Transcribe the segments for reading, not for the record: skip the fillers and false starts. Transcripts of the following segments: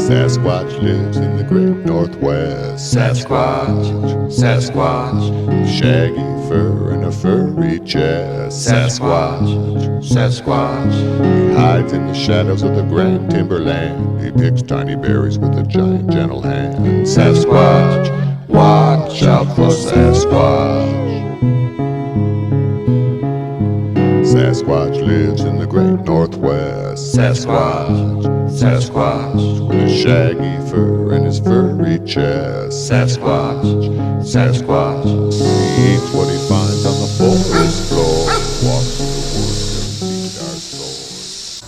Sasquatch lives in the great Northwest. Sasquatch, Sasquatch, Shaggy fur and a furry chest. Sasquatch, Sasquatch, He hides in the shadows of the grand timberland. He picks tiny berries with a giant gentle hand. Sasquatch, watch out for Sasquatch. Sasquatch lives in the great Northwest. Sasquatch, Sasquatch, With his shaggy fur and his furry chest. Sasquatch, Sasquatch, He eats what he finds on the forest floor. Walks through the woods to feed our souls.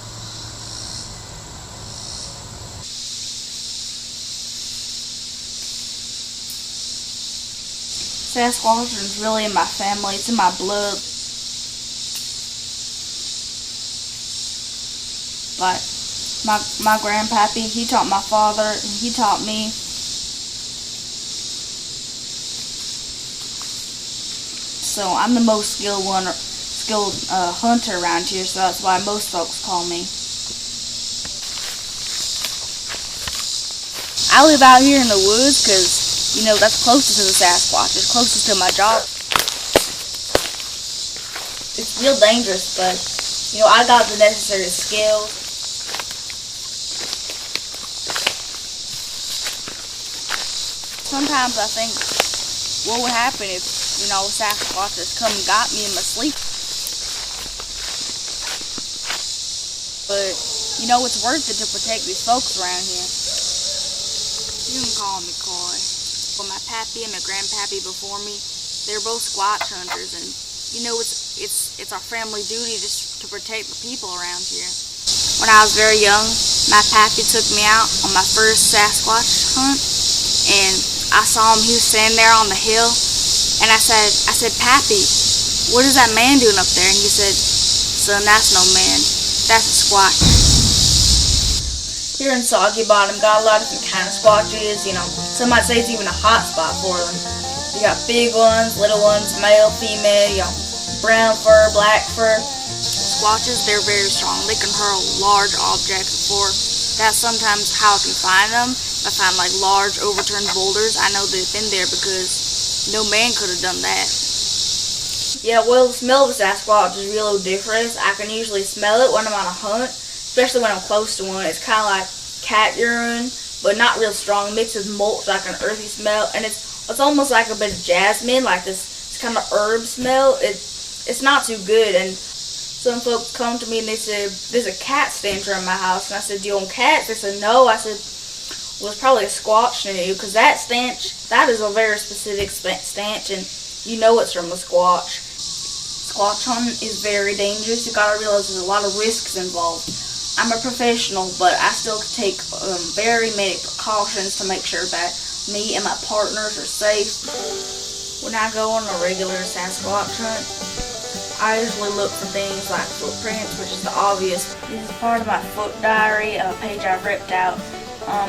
Sasquatch is really in my family. It's in my blood. Like my grandpappy, he taught my father, and he taught me. So I'm the most skilled hunter around here. So that's why most folks call me. I live out here in the woods because, you know, that's closest to the Sasquatch. It's closest to my job. It's real dangerous, but, you know, I got the necessary skills. Sometimes I think, what would happen if, you know, Sasquatches come and got me in my sleep? But, you know, it's worth it to protect these folks around here. You can call me Coy. Well, my pappy and my grandpappy before me, they're both Squatch hunters, and, you know, it's our family duty just to protect the people around here. When I was very young, my pappy took me out on my first Sasquatch hunt, and I saw him. He was standing there on the hill, and I said, Pappy, what is that man doing up there? And he said, son, that's no man, that's a squatch. Here in Soggy Bottom, got a lot of different kind of squatches. You know, some might say it's even a hot spot for them. You got big ones, little ones, male, female, you know, brown fur, black fur. Squatches, they're very strong. They can hurl large objects before. That's sometimes how I can find them. I find like large overturned boulders. I know they've been there because no man could have done that. Yeah, well, the smell of a Sasquatch is real different. I can usually smell it when I'm on a hunt, especially when I'm close to one. It's kind of like cat urine, but not real strong. Mixed with mulch, like an earthy smell, and it's almost like a bit of jasmine, like this kind of herb smell. It's not too good. And some folks come to me and they said, there's a cat stench around my house. And I said, do you own cats? They said, no. I said, well, it's probably a squatch near you, because that stench, that is a very specific stench, and you know it's from a squatch. Squatch hunting is very dangerous. You gotta realize there's a lot of risks involved. I'm a professional, but I still take very many precautions to make sure that me and my partners are safe. When I go on a regular Sasquatch hunt, I usually look for things like footprints, which is the obvious. This is part of my foot diary, a page I've ripped out.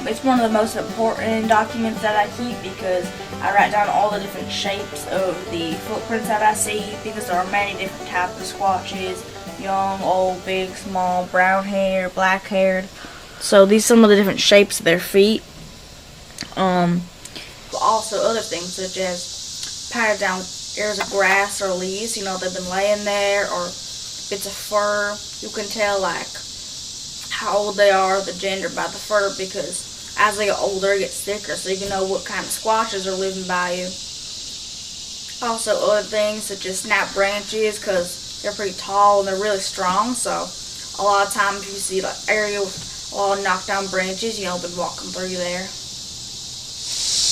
It's one of the most important documents that I keep because I write down all the different shapes of the footprints that I see, because there are many different types of squatches: young, old, big, small, brown hair, black haired. So these are some of the different shapes of their feet. But also other things such as patted down areas of grass or leaves, you know, they've been laying there, or bits of fur. You can tell like how old they are, the gender, by the fur, because as they get older it gets thicker, so you can know what kind of squatches are living by you. Also other things such as snap branches, because they're pretty tall and they're really strong, so a lot of times you see like area with a lot of knocked down branches, you know, been walking through there.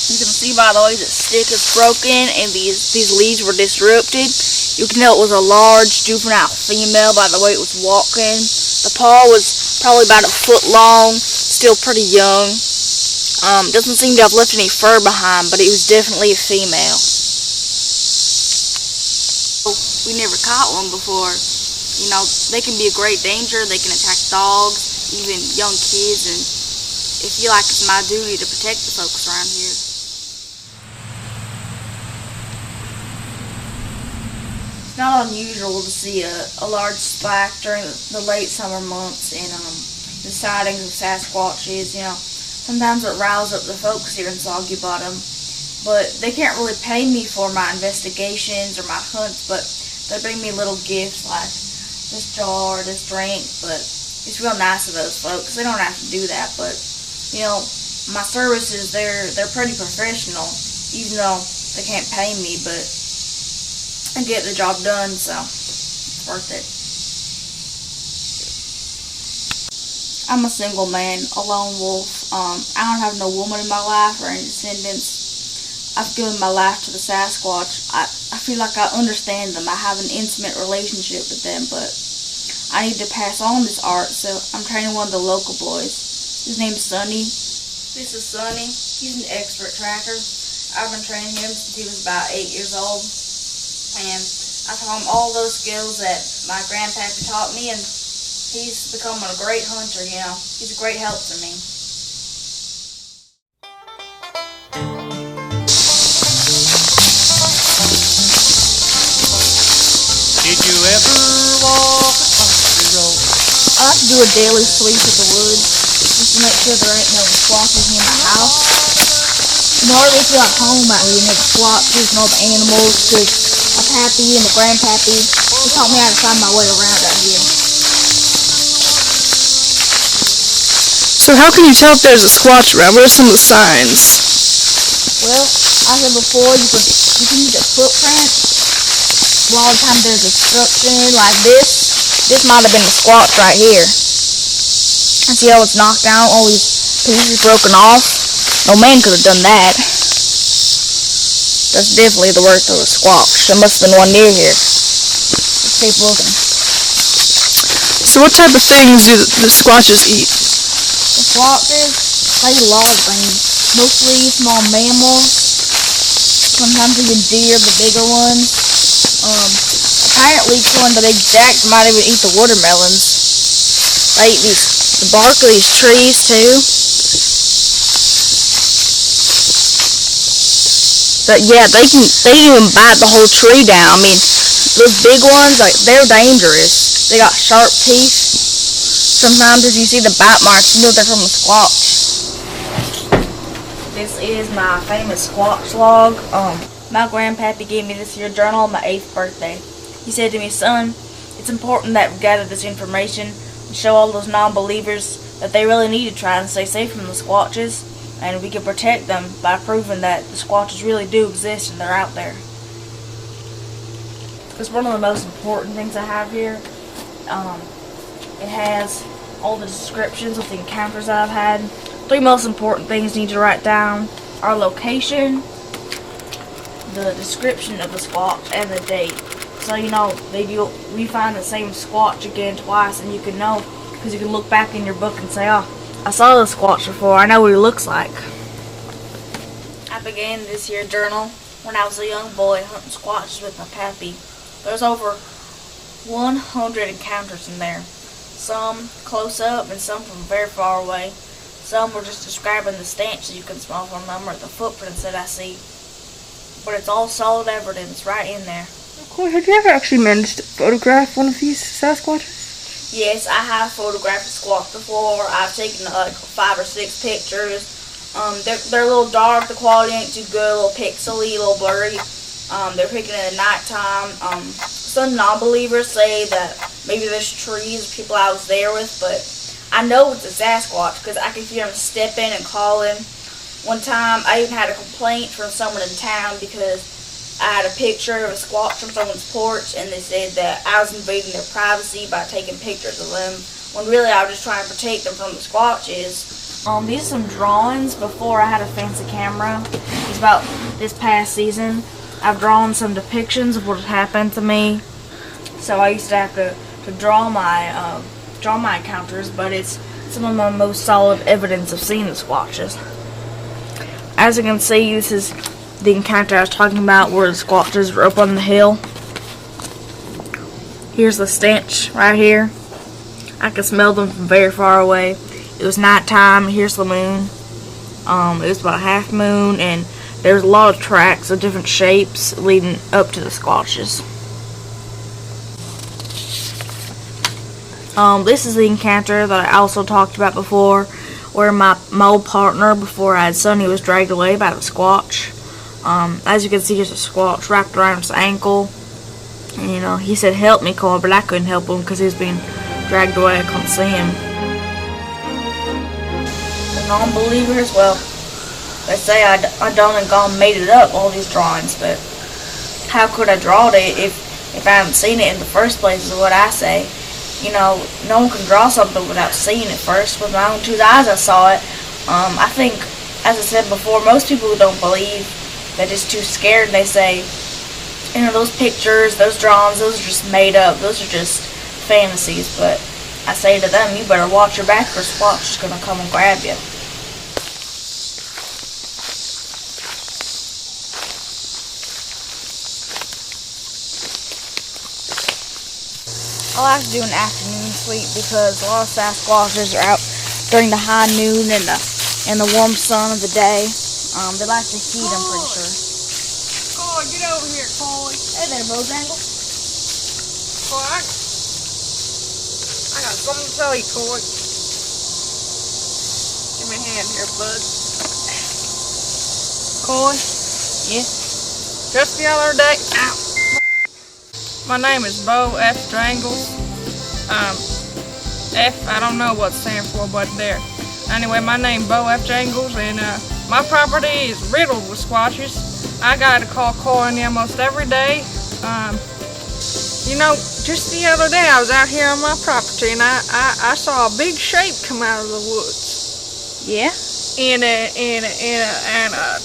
You can see by the way the stick is broken and these leaves were disrupted. You can tell it was a large juvenile female by the way it was walking. The paw was probably about a foot long, still pretty young. Doesn't seem to have left any fur behind, but it was definitely a female. We never caught one before. You know, they can be a great danger. They can attack dogs, even young kids, and I feel like it's my duty to protect the folks around here. It's not unusual to see a large spike during the late summer months in the sightings of Sasquatches. You know, Sometimes it riles up the folks here in Soggy Bottom, but they can't really pay me for my investigations or my hunts, but they bring me little gifts like this jar, this drink, but it's real nice of those folks. They don't have to do that, but, you know, my services, they're pretty professional, even though they can't pay me, but I get the job done, so it's worth it. I'm a single man, a lone wolf. I don't have no woman in my life or any descendants. I've given my life to the Sasquatch. I feel like I understand them. I have an intimate relationship with them, but I need to pass on this art, so I'm training one of the local boys. His name's Sonny. This is Sonny. He's an expert tracker. I've been training him since he was about 8 years old, and I taught him all those skills that my grandpappy taught me, and he's become a great hunter, you know. He's a great help to me. Did you ever walk a country road? I like to do a daily sweep of the woods, just to make sure there ain't no squatches near my house. You know, I really feel like home out here, near the squatches and all the animals, because my pappy and the grandpappy, they taught me how to find my way around out here. So how can you tell if there's a squatch around? What are some of the signs? Well, I said before, you can use a footprint. Well, all the time there's destruction like this. This might have been a squatch right here. I see how it's knocked down, all these pieces broken off. No man could have done that. That's definitely the work of a squatch. There must have been one near here. Let's keep looking. So what type of things do the squatches eat? The squatches, they eat a lot of things. Mostly small mammals. Sometimes even deer, the bigger ones. Apparently killing the big jacks might even eat the watermelons. They eat the bark of these trees too. But yeah, they can even bite the whole tree down. I mean, those big ones, like, they're dangerous. They got sharp teeth. Sometimes if you see the bite marks, you know they're from a squatch. This is my famous squatch log. My grandpappy gave me this here journal on my 8th birthday. He said to me, son, it's important that we gather this information and show all those non-believers that they really need to try and stay safe from the squatches, and we can protect them by proving that the squatches really do exist and they're out there. It's one of the most important things I have here. It has all the descriptions of the encounters that I've had. 3 most important things you need to write down: our location, the description of the squatch, and the date. So you know, we find the same squatch again twice, and you can know, because you can look back in your book and say, oh, I saw the squatch before, I know what he looks like. I began this here journal when I was a young boy hunting squatches with my pappy. There's over 100 encounters in there. Some close up and some from very far away. Some were just describing the stench that you can smell from them or the footprints that I see. But it's all solid evidence right in there. Cool. Have you ever actually managed to photograph one of these Sasquatches? Yes, I have photographed a squatch before. I've taken like 5 or 6 pictures. They're a little dark, the quality ain't too good, a little pixely, a little blurry. They're picking in the nighttime. Some non-believers say that maybe there's trees, people I was there with, but I know it's a Sasquatch because I can hear them stepping and calling. One time, I even had a complaint from someone in town because I had a picture of a squatch from someone's porch, and they said that I was invading their privacy by taking pictures of them, when really I was just trying to protect them from the squatches. These are some drawings before I had a fancy camera. It's about this past season. I've drawn some depictions of what had happened to me. So I used to have to draw my encounters, but it's some of my most solid evidence of seeing the squatches. As you can see, this is the encounter I was talking about where the squatches were up on the hill. Here's the stench right here. I could smell them from very far away. It was nighttime. Here's the moon. It was about a half moon, and there's a lot of tracks of different shapes leading up to the squatches. This is the encounter that I also talked about before, where my old partner before I had Sonny was dragged away by the Squatch. As you can see, there's a Squatch wrapped around his ankle. And, he said, "Help me, Cole," but I couldn't help him because he was being dragged away. I couldn't see him. The non-believers, well, they say I done and gone made it up, all these drawings, but how could I draw it if I haven't seen it in the first place, is what I say. No one can draw something without seeing it first. With my own two eyes I saw it. I think, as I said before, most people who don't believe, they're just too scared. They say, those pictures, those drawings, those are just made up. Those are just fantasies. But I say to them, you better watch your back or Squatch is going to come and grab you. I like to do an afternoon sleep because a lot of Sasquatches are out during the high noon and the warm sun of the day. They like the heat, I'm pretty sure. Coy, get over here, Coy. Hey there, Bojangle. Coy, I got something to tell you, Coy. Give me a hand here, bud. Coy? Yeah? Just the other day, my name is Bo F. Drangles. F, I don't know what it stands for, but there. Anyway, my name Bo F. Drangles, and my property is riddled with squatches. I got to call Coy almost every day. Just the other day I was out here on my property, and I saw a big shape come out of the woods. Yeah? And a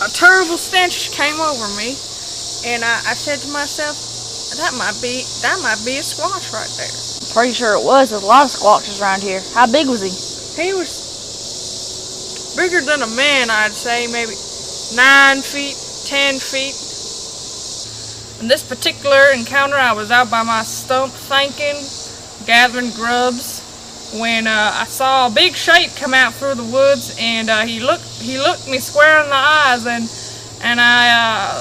terrible stench came over me, and I said to myself, that might be a Squatch right there. I'm pretty sure it was. There's a lot of Squatches around here. How big was he? He was bigger than a man, I'd say, maybe 9 feet, 10 feet. In this particular encounter, I was out by my stump thinking, gathering grubs, when I saw a big shape come out through the woods, and he looked me square in the eyes, and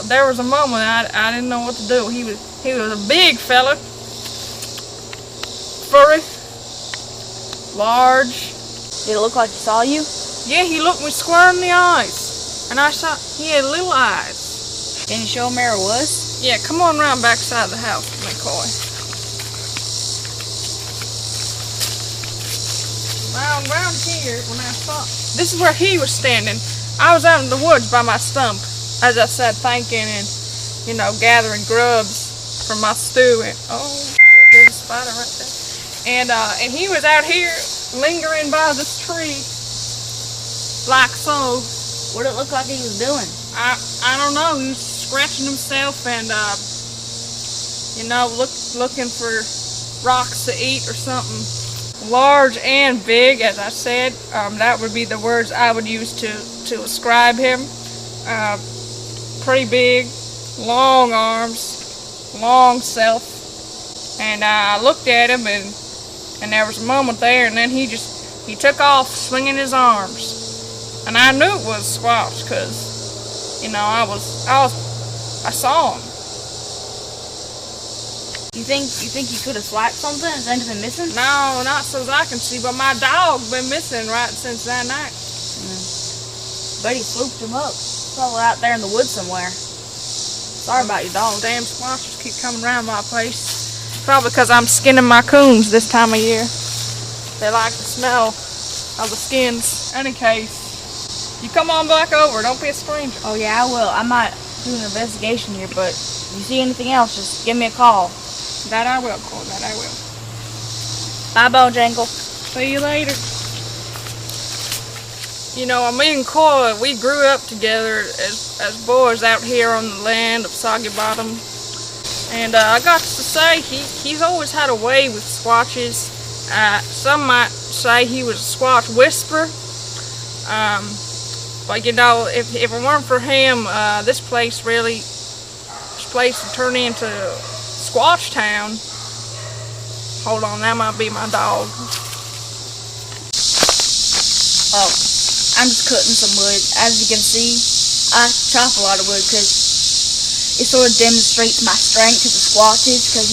there was a moment I didn't know what to do. He was a big fella, furry, large. Did it look like he saw you? Yeah, he looked me square in the eyes, and I saw he had little eyes. Can you show him where it was? Yeah, come on around backside the house with me, Coy. Around here, when I saw, this is where he was standing. I was out in the woods by my stump, as I said, thinking and, gathering grubs for my stew. And there's a spider right there. And he was out here lingering by this tree, like so. What did it look like he was doing? I don't know. He was scratching himself and looking for rocks to eat or something. Large and big, as I said. That would be the words I would use to describe him. Pretty big, long arms, long self. And I looked at him, and there was a moment there, and then he took off swinging his arms. And I knew it was Squatch because, I saw him. You think you could have swiped something? Is anything missing? No, not so as I can see, but my dog's been missing right since that night. Bet he swooped him up. Probably out there in the woods somewhere. Sorry about your dog. Damn squatches keep coming around my place. Probably because I'm skinning my coons this time of year. They like the smell of the skins. Any case, you come on back over. Don't be a stranger. Oh yeah, I will. I might do an investigation here, but if you see anything else, just give me a call. That I will, Cole. That I will. Bye, Bojangle. See you later. Me and Coy, we grew up together as boys out here on the land of Soggy Bottom. And I got to say, he's always had a way with Squatches. Some might say he was a Squatch whisperer. But if it weren't for him, this place would turn into Squatch Town. Hold on, that might be my dog. Oh, I'm just cutting some wood. As you can see, I chop a lot of wood because it sort of demonstrates my strength to the Squatches because,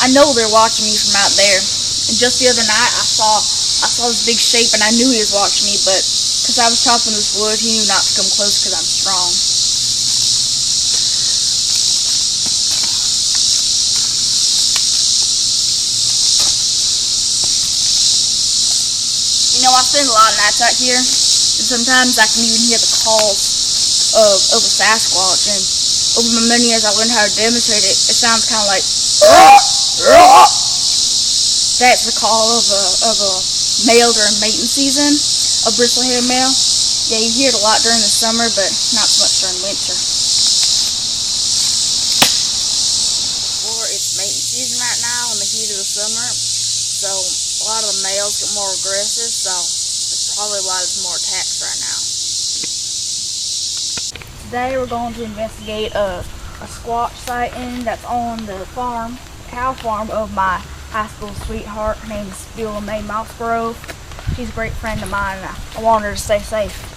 I know they're watching me from out there. And just the other night, I saw I saw this big shape and I knew he was watching me, but because I was chopping this wood, he knew not to come close because I'm strong. You know, I spend a lot of nights out here, and sometimes I can even hear the calls of a Sasquatch, and over my many years I learned how to demonstrate it. It sounds kind of like that's the call of a male during mating season, a bristlehead male. Yeah, you hear it a lot during the summer, but not so much during winter. Or it's mating season right now in the heat of the summer, so a lot of the males get more aggressive, so there's probably a lot of more attacks right now. Today we're going to investigate a Squatch sighting that's on the farm, cow farm of my high school sweetheart. Her name is Beulah Mae Mossgrove. She's a great friend of mine, and I want her to stay safe.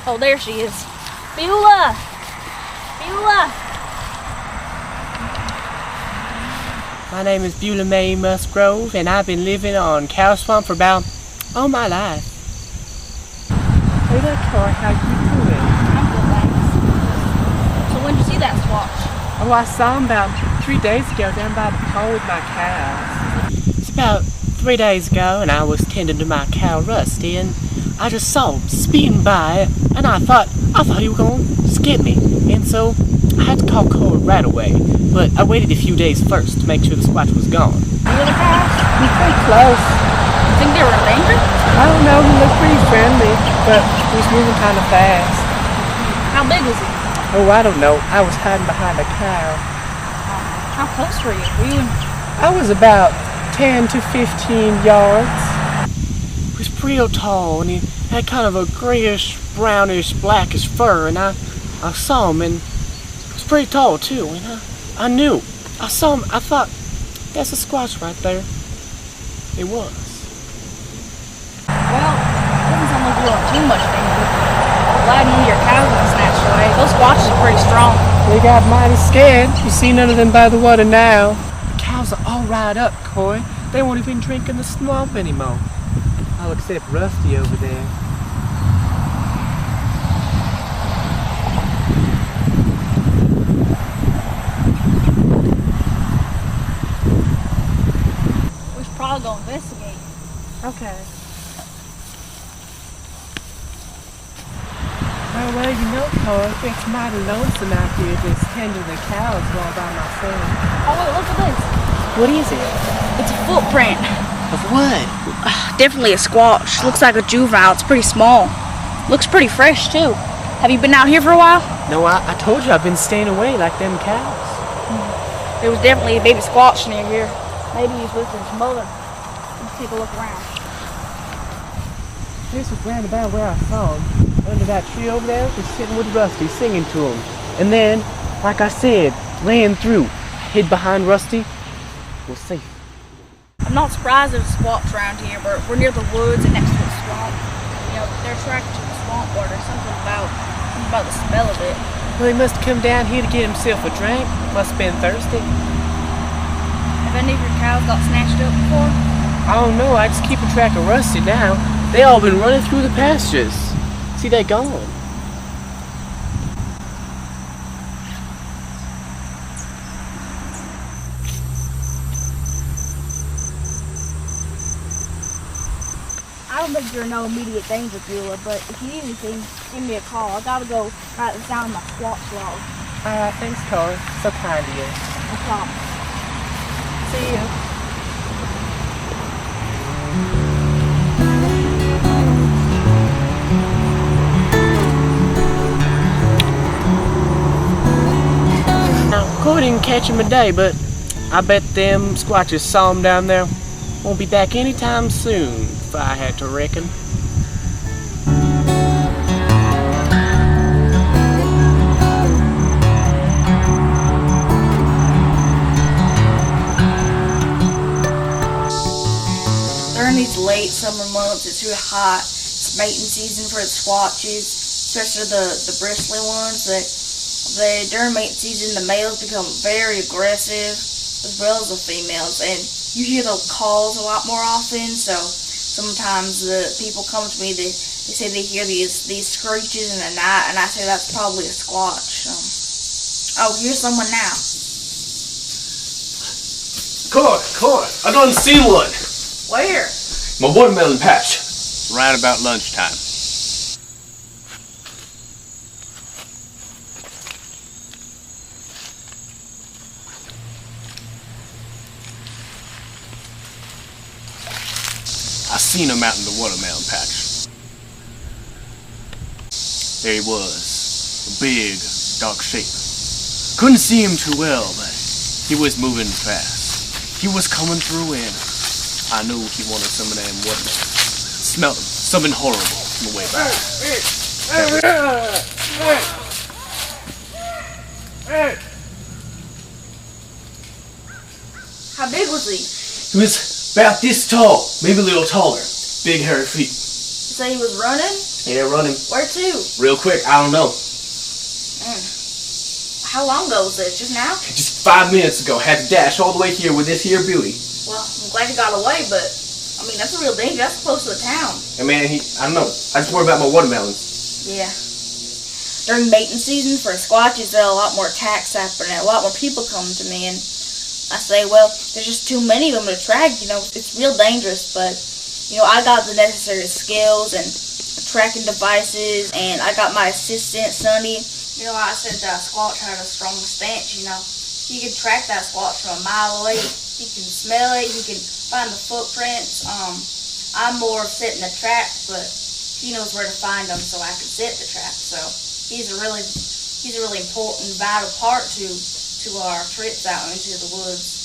Oh, there she is. Beulah! Beulah! My name is Beulah Mae Musgrove, and I've been living on Cow Swamp for about all my life. Hey there, Troy. How you doing? I'm good, thanks. So when did you see that Squatch? Oh, I saw him about 3 days ago down by the pond with my cows. It's about 3 days ago, and I was tending to my cow Rusty, and I just saw him speeding by, and I thought he was going to skip me, and so I had to call Corey right away. But I waited a few days first to make sure the Squatch was gone. You in the past? He's pretty close. You think they were in danger? I don't know, he looked pretty friendly, but he was moving kind of fast. How big was he? Oh, I don't know. I was hiding behind a cow. How close were you? Were you in... I was about 10 to 15 yards. He was pretty tall, and he had kind of a grayish, brownish, blackish fur, and I saw him, and he was pretty tall too, and I knew. I saw him, I thought, that's a Squatch right there. It was. Well, it doesn't sound like you were in too much danger. Glad none of your cows got snatched away. Those Squatches are pretty strong. They got mighty scared. You see none of them by the water now. The cows are all right up, Coy. They won't even drink in the swamp anymore. All except Rusty over there. We should probably go investigate. Okay. Oh, well, you know, Coy, it's mighty lonesome out here just tending the cows all by myself. Oh, wait, look at this. What is it? It's a footprint. Of what? Definitely a Squatch. Looks like a juvenile. It's pretty small. Looks pretty fresh, too. Have you been out here for a while? No, I told you I've been staying away like them cows. There was definitely a baby Squatch near here. Maybe he's with his mother. Let's take a look around. This was round about where I saw him. Under that tree over there, just sitting with Rusty, singing to him. And then, like I said, ran through, hid behind Rusty, was safe. I'm not surprised there's a Squatch around here. We're near the woods and next to the swamp. You know, they're attracted to the swamp water. Something about the smell of it. Well, he must have come down here to get himself a drink. Must have been thirsty. Have any of your cows got snatched up before? I don't know, I just keep a track of Rusty now. They all been running through the pastures. See, they gone. I don't think you're in no immediate danger, Beulah, but if you need anything, give me a call. I gotta go write this down in my Squatch log. Alright, thanks, Corey. So kind of you. No problem. See ya. Corey didn't catch him today, but I bet them Squatches saw him down there. Won't be back anytime soon, if I had to reckon. summer months, it's really hot. It's mating season for the squatches, especially the bristly ones. During mating season, the males become very aggressive, as well as the females, and you hear those calls a lot more often. So sometimes the people come to me, they say they hear these screeches in the night, and I say that's probably a squatch. Oh, here's someone now. Court, I done seen one. Where? My watermelon patch. Right about lunchtime. I seen him out in the watermelon patch. There he was, a big, dark shape. Couldn't see him too well, but he was moving fast. He was coming through and I knew he wanted some of them watermelons. Smelled him, something horrible on the way by. How big was he? He was about this tall, maybe a little taller. Big hairy feet. You say he was running? Yeah, running. Where to? Real quick, I don't know. How long ago was this? Just now? Just 5 minutes ago, had to dash all the way here with this here beauty. Well, I'm glad he got away, but I mean, that's a real danger. That's close to the town. And man, I don't know. I just worry about my watermelons. Yeah. During mating season for squatches, there are a lot more attacks happening. A lot more people come to me, and I say, well, there's just too many of them to track. You know, it's real dangerous, but you know, I got the necessary skills and tracking devices, and I got my assistant, Sonny. You know, I said that Squatch had a strong stench. You know, you can track that Squatch from a mile away. You can smell it. You can find the footprints. I'm more of setting the trap, but he knows where to find them, so I can set the trap. So he's a really important, vital part to our trips out into the woods.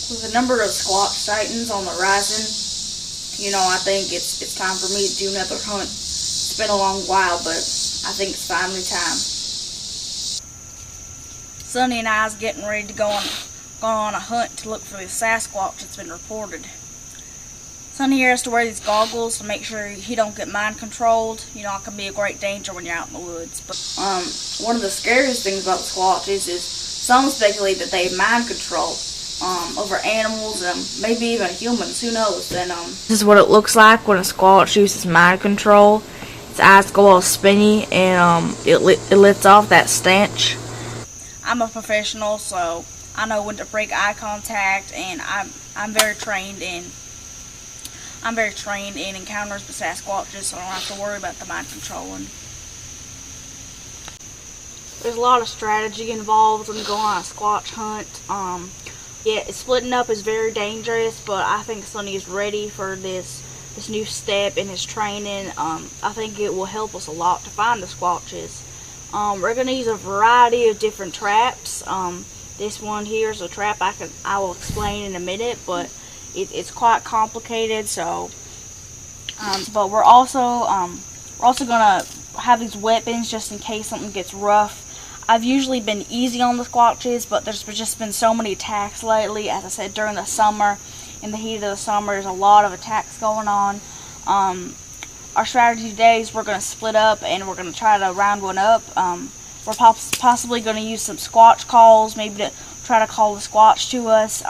With the number of Squatch sightings on the horizon, you know, I think it's time for me to do another hunt. It's been a long while, but I think it's finally time. Sonny and I is getting ready to go on a hunt to look for the Sasquatch that's been reported. Sonny here has to wear these goggles to make sure he don't get mind controlled. You know, it can be a great danger when you're out in the woods. But one of the scariest things about Squatches is some speculate that they mind control over animals and maybe even humans. Who knows? And this is what it looks like when a Squatch uses mind control. Its eyes go all spinny, and it lets off that stench. I'm a professional, so I know when to break eye contact, and I'm very trained in encounters with Sasquatches, so I don't have to worry about the mind controlling. There's a lot of strategy involved when going on a Squatch hunt. Yeah, splitting up is very dangerous, but I think Sonny is ready for this new step in his training. I think it will help us a lot to find the Squatches. We're going to use a variety of different traps. This one here is a trap I will explain in a minute, but it's quite complicated. So, but we're also going to have these weapons just in case something gets rough. I've usually been easy on the Squatches, but there's just been so many attacks lately. As I said, during the summer, in the heat of the summer, there's a lot of attacks going on. Our strategy today is we're going to split up and we're going to try to round one up. We're possibly going to use some Squatch calls, maybe to try to call the Squatch to us.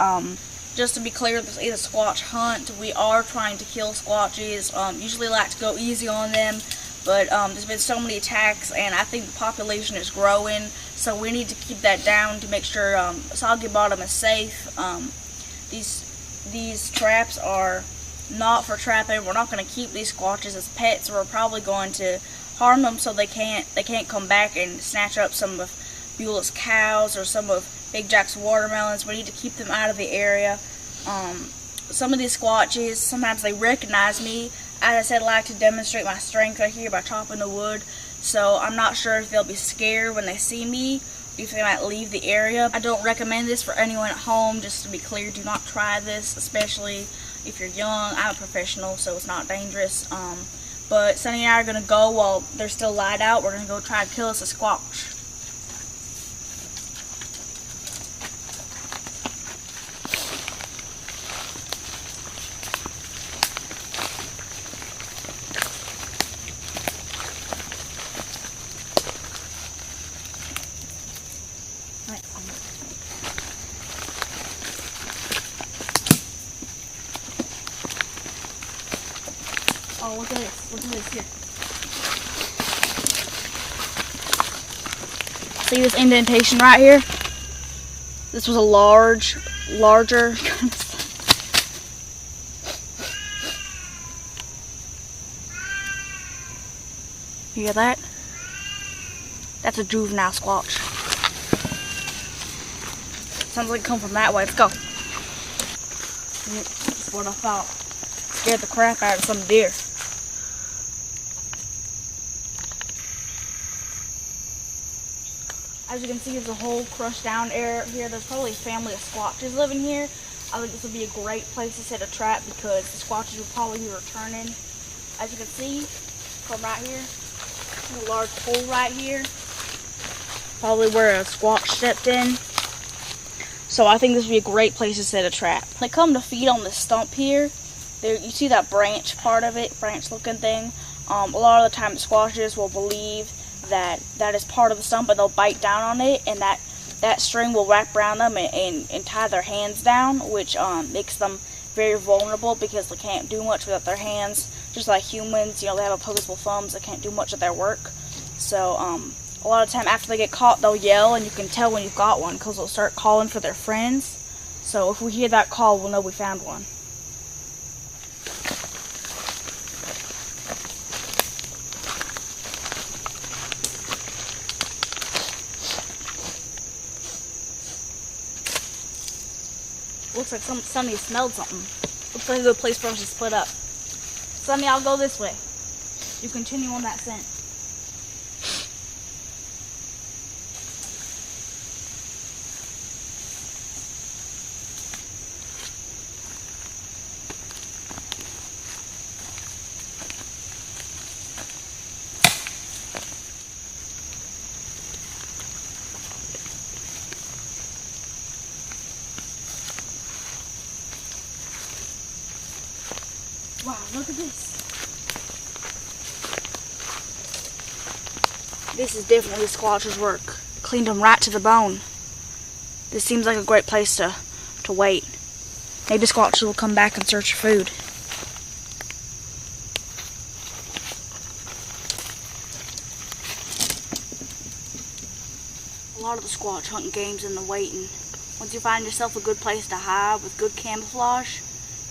Just to be clear, this is a Squatch hunt. We are trying to kill Squatches. Usually like to go easy on them. But there's been so many attacks, and I think the population is growing, so we need to keep that down to make sure Soggy Bottom is safe. These traps are not for trapping. We're not going to keep these Squatches as pets. We're probably going to harm them so they can't come back and snatch up some of Beulah's cows or some of Big Jack's watermelons. We need to keep them out of the area. Some of these Squatches, sometimes they recognize me. As I said, I like to demonstrate my strength right here by chopping the wood, so I'm not sure if they'll be scared when they see me, if they might leave the area. I don't recommend this for anyone at home. Just to be clear, do not try this, especially if you're young. I'm a professional, so it's not dangerous. But Sunny and I are gonna go while they're still light out. We're gonna go try to kill us a Sasquatch. Oh, look at this. Look at this here. See this indentation right here? This was a larger kind of stuff. You hear that? That's a juvenile squatch. Sounds like it come from that way. Let's go. That's what I thought. Scared the crap out of some deer. As you can see, there's a whole crushed down area here. There's probably a family of squatches living here. I think this would be a great place to set a trap because the squatches will probably be returning. As you can see from right here, there's a large hole right here. Probably where a squatch stepped in. So I think this would be a great place to set a trap. When they come to feed on this stump here, there you see that branch part of it, branch looking thing. A lot of the time the squatches will believe that is part of the stump, and they'll bite down on it, and that string will wrap around them and tie their hands down, which makes them very vulnerable because they can't do much without their hands. Just like humans, you know, they have opposable thumbs, they can't do much of their work. So a lot of time after they get caught, they'll yell, and you can tell when you've got one because they'll start calling for their friends. So if we hear that call, we'll know we found one. Looks like Sunny smelled something. Looks like a good place for us to split up. Sunny, I'll go this way. You continue on that scent. Wow, look at this. This is definitely Squatch's work. Cleaned them right to the bone. This seems like a great place to wait. Maybe Squatches will come back and search for food. A lot of the Squatch hunting games in the waiting. Once you find yourself a good place to hide with good camouflage,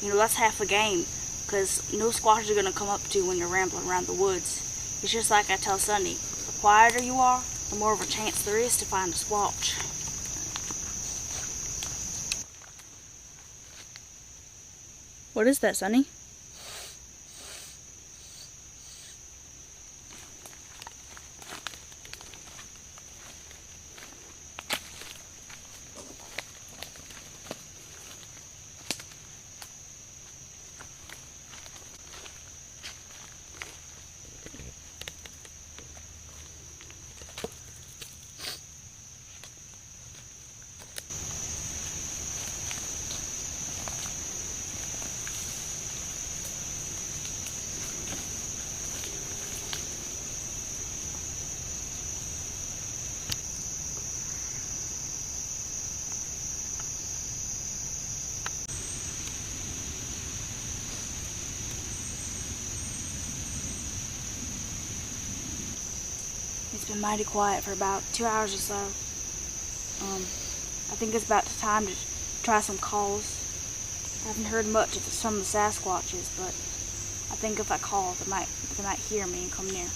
you know, that's half the game. Because no Squatches are going to come up to you when you're rambling around the woods. It's just like I tell Sunny, the quieter you are, the more of a chance there is to find a Squatch. What is that, Sunny? It's been mighty quiet for about 2 hours or so. I think it's about time to try some calls. I haven't heard much of some of the Sasquatches, but I think if I call, they might hear me and come near.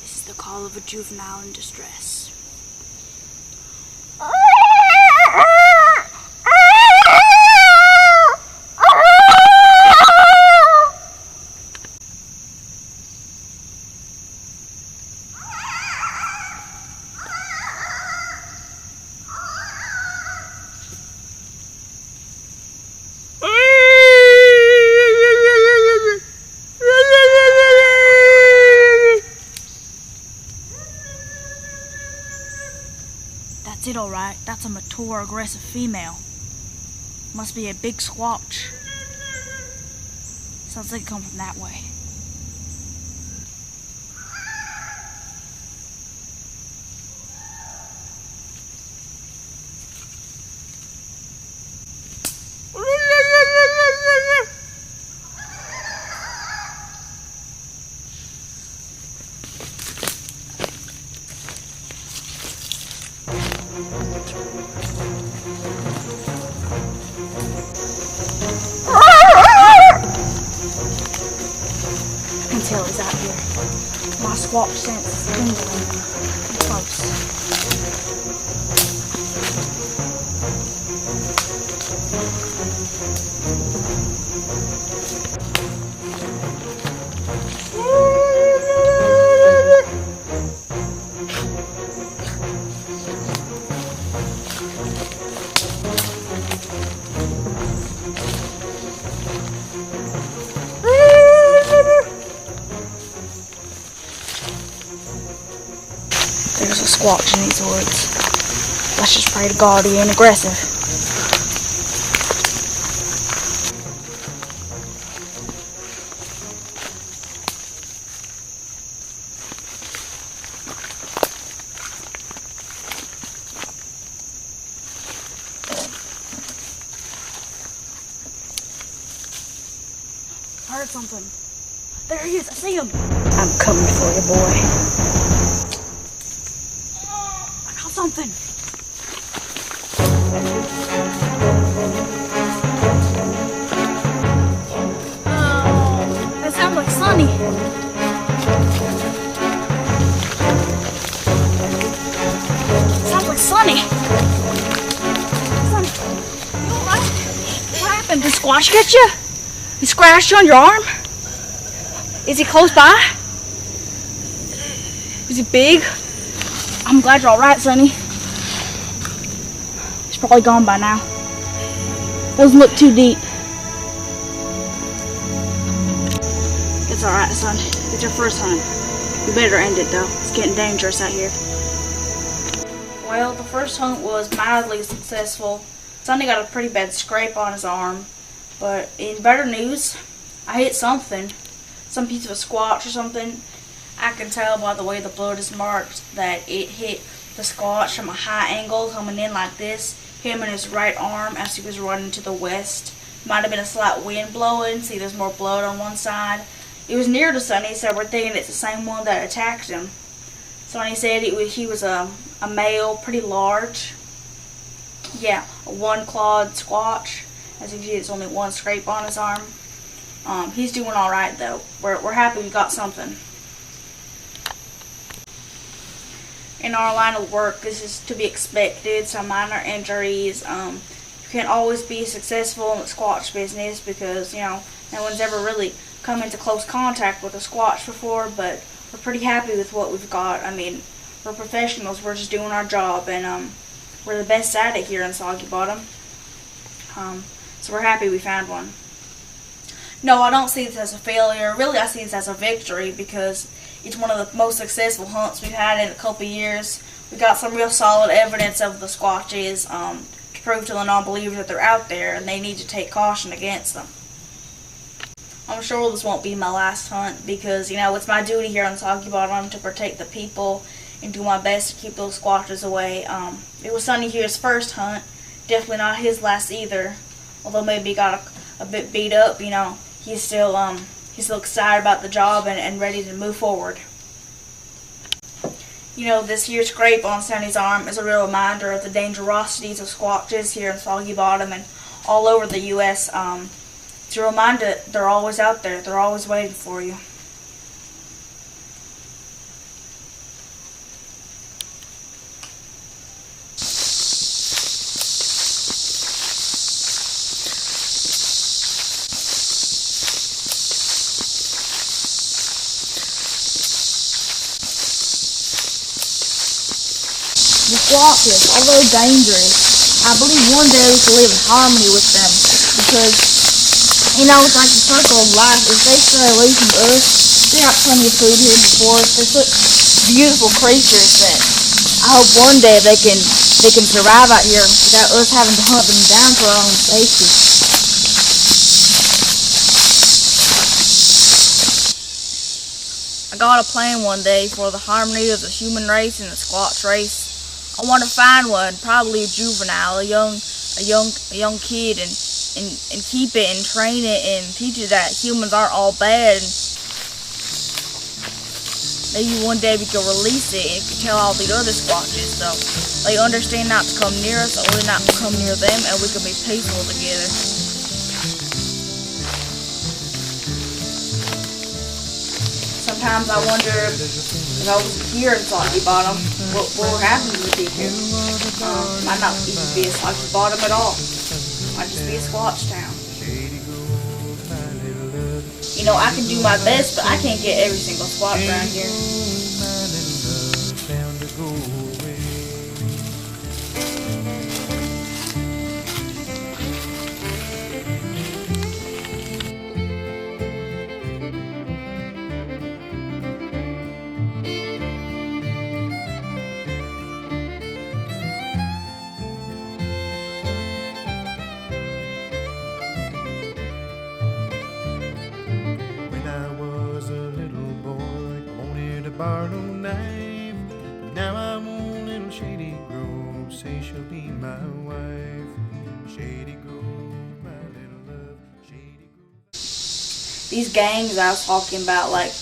This is the call of a juvenile in distress. That's it, alright. That's a mature, aggressive female. Must be a big squatch. Sounds like it come from that way. I can tell he's out here. My squatch sense is tingling. Close. There's a squatch in these woods. Let's just pray to God he ain't aggressive. I heard something. There he is. I see him. I'm coming for you, boy. I got something. That sounds like Sonny. Sounds like Sonny. Sonny, you alright? What happened? Did Squatch get you? He scratched you on your arm? Is he close by? Is he big? I'm glad you're alright, Sonny. He's probably gone by now. Doesn't look too deep. It's alright, son. It's your first hunt. You better end it, though. It's getting dangerous out here. Well, the first hunt was mildly successful. Sonny got a pretty bad scrape on his arm. But in better news, I hit something. Some piece of a squatch or something. I can tell by the way the blood is marked that it hit the squatch from a high angle coming in like this. Him and his right arm as he was running to the west. Might have been a slight wind blowing. See, there's more blood on one side. It was near to Sonny, so we're thinking it's the same one that attacked him. Sonny said he was a male, pretty large. Yeah, a one-clawed squatch. As you can see, it's only one scrape on his arm. He's doing alright though. We're happy we got something. In our line of work, this is to be expected. Some minor injuries. You can't always be successful in the squatch business because, you know, no one's ever really come into close contact with a squatch before, but we're pretty happy with what we've got. I mean, we're professionals. We're just doing our job, and we're the best at it here in Soggy Bottom. So we're happy we found one. No, I don't see this as a failure. Really, I see this as a victory because it's one of the most successful hunts we've had in a couple years. We got some real solid evidence of the squatches to prove to the non-believers that they're out there and they need to take caution against them. I'm sure this won't be my last hunt because, you know, it's my duty here on Soggy Bottom to protect the people and do my best to keep those squatches away. It was Sonny here's first hunt. Definitely not his last either. Although maybe he got a bit beat up, you know, he's still excited about the job and ready to move forward. You know, this here scrape on Sonny's arm is a real reminder of the dangerosities of squatches here in Soggy Bottom and all over the U.S. It's a reminder that they're always out there. They're always waiting for you. The squatches, although dangerous, I believe one day we can live in harmony with them because, you know, it's like the circle of life. If they stray away from us, they got plenty of food here before us. They're such beautiful creatures that I I hope one day they can survive out here without us having to hunt them down for our own safety. I got a plan one day for the harmony of the human race and the Squatch race. I want to find one, probably a juvenile, a young kid, and keep it and train it and teach it that humans aren't all bad. And maybe one day we can release it and we can tell all the other Squatches so they understand not to come near us or we not to come near them, and we can be peaceful together. Sometimes I wonder if I was here in Soggy Bottom, what would happen to the people? Might not even be a Soggy Bottom at all. Might just be a Squatch town. You know, I can do my best, but I can't get every single Squatch around here. Bar no knife. Now I want little Shady Grove, say she'll be my wife. Shady Grove, my little love, Shady Grove. These gangs I was talking about, like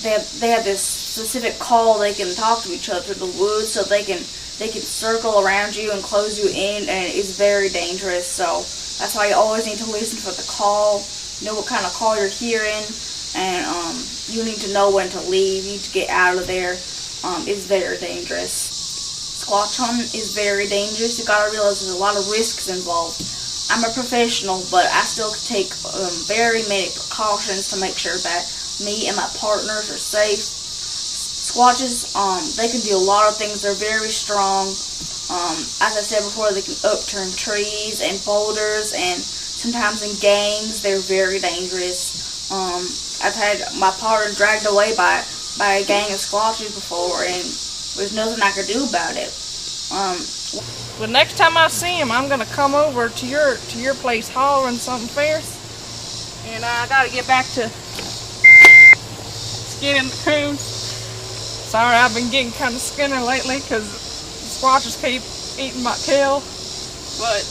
they have this specific call. They can talk to each other through the woods, so they can circle around you and close you in, and it's very dangerous. So that's why you always need to listen for the call, know what kind of call you're hearing, and you need to know when to leave. You need to get out of there. It's very dangerous. Squatch hunting is very dangerous. You gotta realize there's a lot of risks involved. I'm a professional, but I still take very many precautions to make sure that me and my partners are safe. Squatches, they can do a lot of things. They're very strong. As I said before, they can upturn trees and boulders, and sometimes in gangs, they're very dangerous. I've had my partner dragged away by a gang of Squatches before, and there's nothing I could do about it. But next time I see him, I'm gonna come over to your place hollering something fierce, and I gotta get back to skinning the coons. Sorry, I've been getting kind of skinner lately because the Squatches keep eating my tail, but